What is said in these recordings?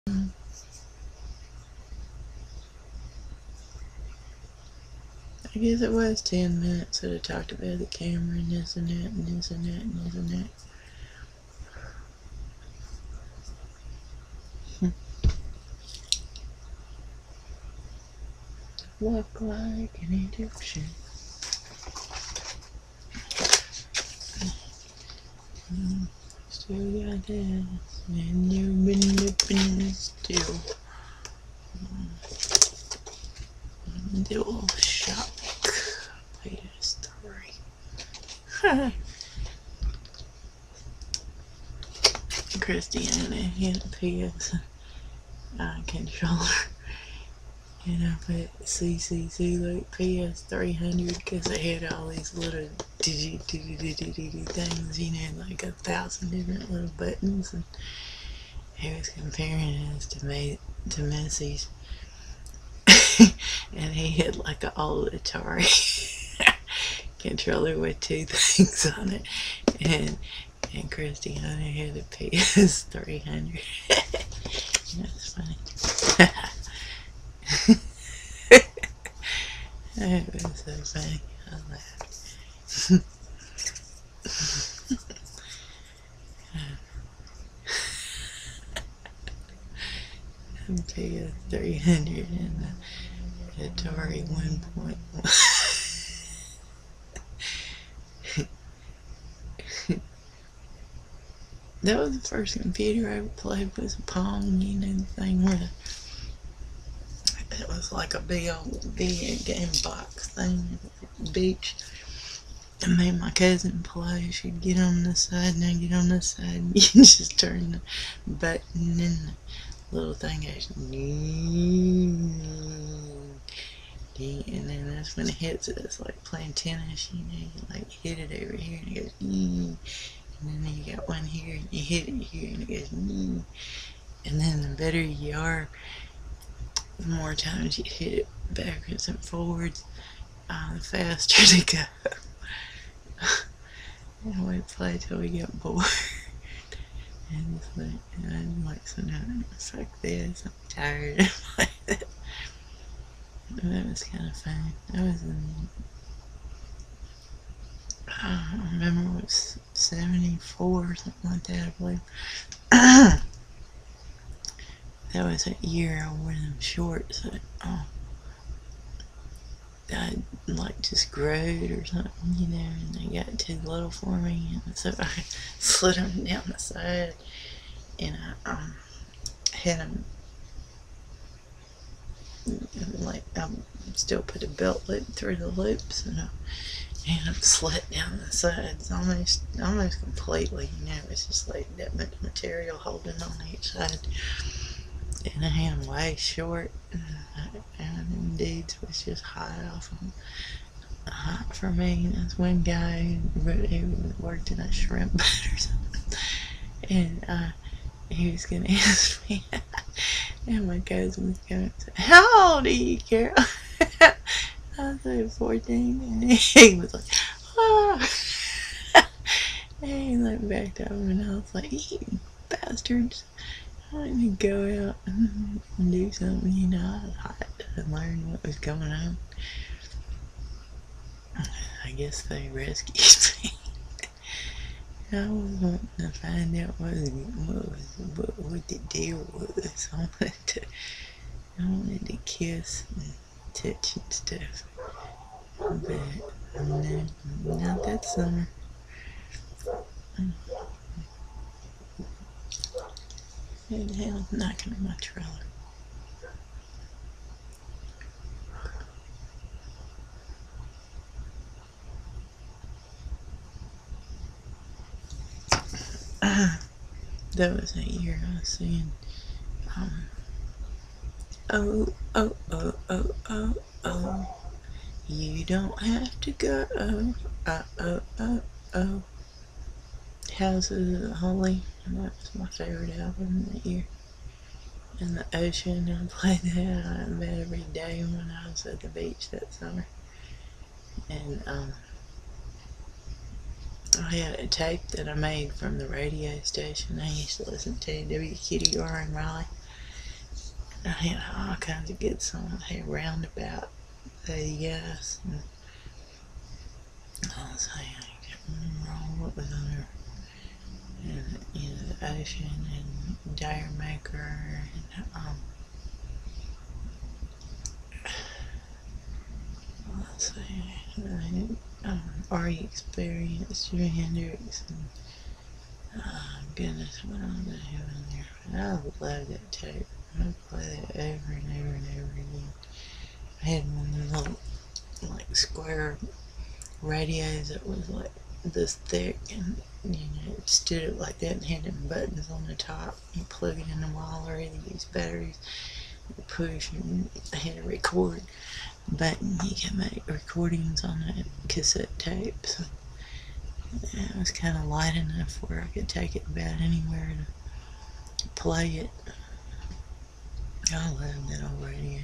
I guess it was 10 minutes that I talked about the camera and this and that and this and that and this and that. Look like an Egyptian. Still got this, and you've been nipping still. The old shop PS3. Christiana had a PS controller, and I put CCC like PS300 because they had all these little things, you know, like 1,000 different little buttons, and he was comparing us to Messi's. And he had like an old Atari controller with 2 things on it, and Christiana had a PS300. That's funny. That was so funny. I laughed. PS300 and the Atari 1.1. That was the first computer I ever played with a Pong, you know, the thing where it was like a big old video game box thing at the beach. And me and my cousin play. She'd get on this side and I'd get on this side, and you just turn the button and the little thing goes, and then that's when it hits it. It's like playing tennis, you know, you like hit it over here and it goes, and then you got one here and you hit it here and it goes, and then the better you are, the more times you hit it backwards and forwards, the faster to go. And we'd play till we got bored. And it's like, I'm like, so now, fuck this, I'm tired. That was kind of fun. That was in, I remember it was 74 or something like that, I believe. That was that year I wore them shorts that I like just growed or something, you know, and they got too little for me, and so I slid them down the side, and I had them like I still put a belt loop through the loops, and I had them slit down the sides almost completely, you know. It's just like that much material holding on each side. And I had them way short, and them dudes was just hot off them. Hot for me. There's one guy who worked in a shrimp boat or something, and he was gonna ask me, and my cousin was going to say, "How old are you, Carol?" I was like 14, and he was like, "Oh." And he like backed up, and I was like, "You bastards. I need to go out and do something," you know. I was hot to learn what was going on. I guess they rescued me. I was wanting to find out what the deal was. I wanted to kiss and touch and stuff. But no, not that summer. Who the hell's knocking on my trailer? That was that year I was singing, oh, oh, oh, oh, oh, oh, you don't have to go, oh, oh, oh, oh. Houses of Holy, that was my favorite album that year. And the ocean, I played that about every day when I was at the beach that summer. And I had a tape that I made from the radio station I used to listen to, WQDR in Raleigh. I had all kinds of good songs. I had Roundabout, Lady Guys, and I was saying, I can't remember all what was on there. And, you know, the Ocean and Dire Maker and, let's see, Are You Experienced, Jimi Hendrix, and, goodness, what else did I have in there? I love that tape. I play that over and over and over again. I had one of the little, like, square radios that was like this thick, and you know, it stood up like that and had them buttons on the top. You plug it in the wall, or either use batteries, you push, and I had a record button. You can make recordings on that cassette tape. So it was kind of light enough where I could take it about anywhere to play it. I love that old radio.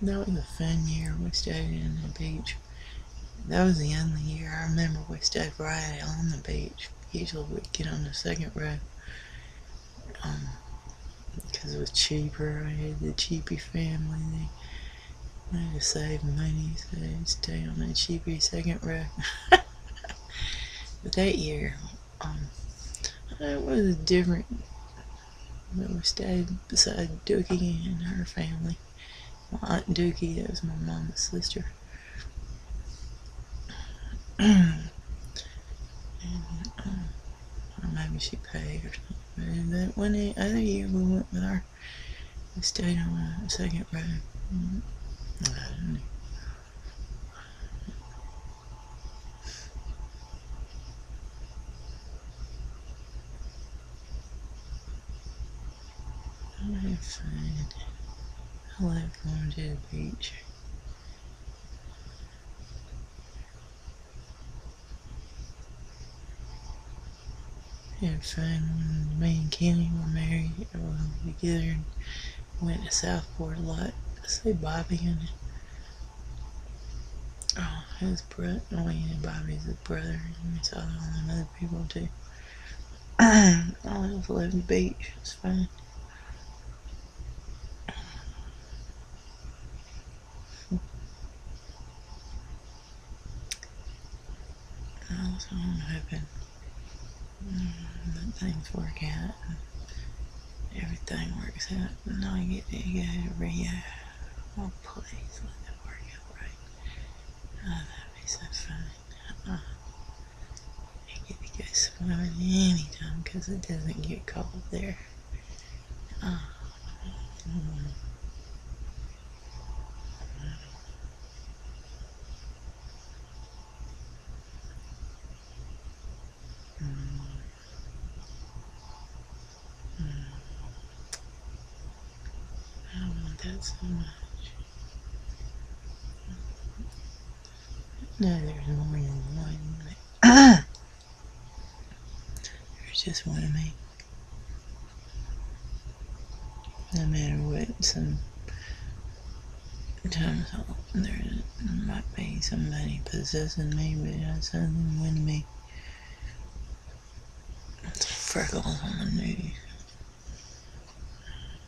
That was a fun year. We stayed in the beach. That was the only year I remember we stayed right on the beach. Usually we'd get on the second row, because it was cheaper. I had the cheapy family. They had to save money, so they'd stay on that cheapy second row. But that year, it was different. But we stayed beside Dookie and her family. My Aunt Dookie, that was my mama's sister. And, or maybe she paid or something. But that one other year we went with her. We stayed on the second row. I don't know. I had fun. I love going to the beach. I had fun when me and Kenny were married together and went to Southport a lot. I say Bobby and his brother. Oh yeah, Bobby's his brother. And we saw all them other people too. I just love the beach. It's fun. So I'm hoping that things work out and everything works out and I get to go to Rio. Oh please let it work out right. Oh, that'd be so fun. I get to go swimming anytime because it doesn't get cold there. I want that so much. No, there's more than one, but there's just one of me. No matter what, sometimes there might be somebody possessing me, but that's something with me. It's freckles on my nose.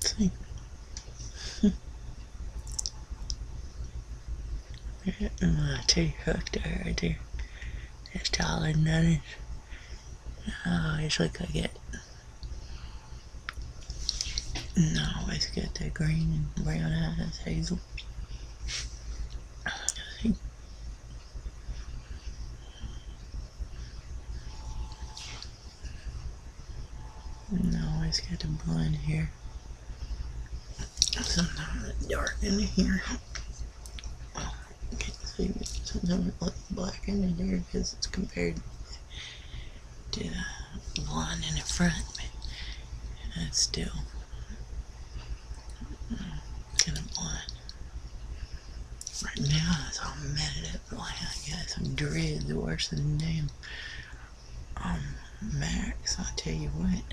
See? My teeth hooked right there. That's taller than nothing. I always look like it. And I always get that green and brown eyes, hazel. See? And I always get the blonde hair. Sometimes it's dark in here. See, sometimes it looks black in there because it's compared to the blonde in the front, but it's still kind of blonde. Right now it's all matted up like I got some dreads worse than damn Max, I'll tell you what.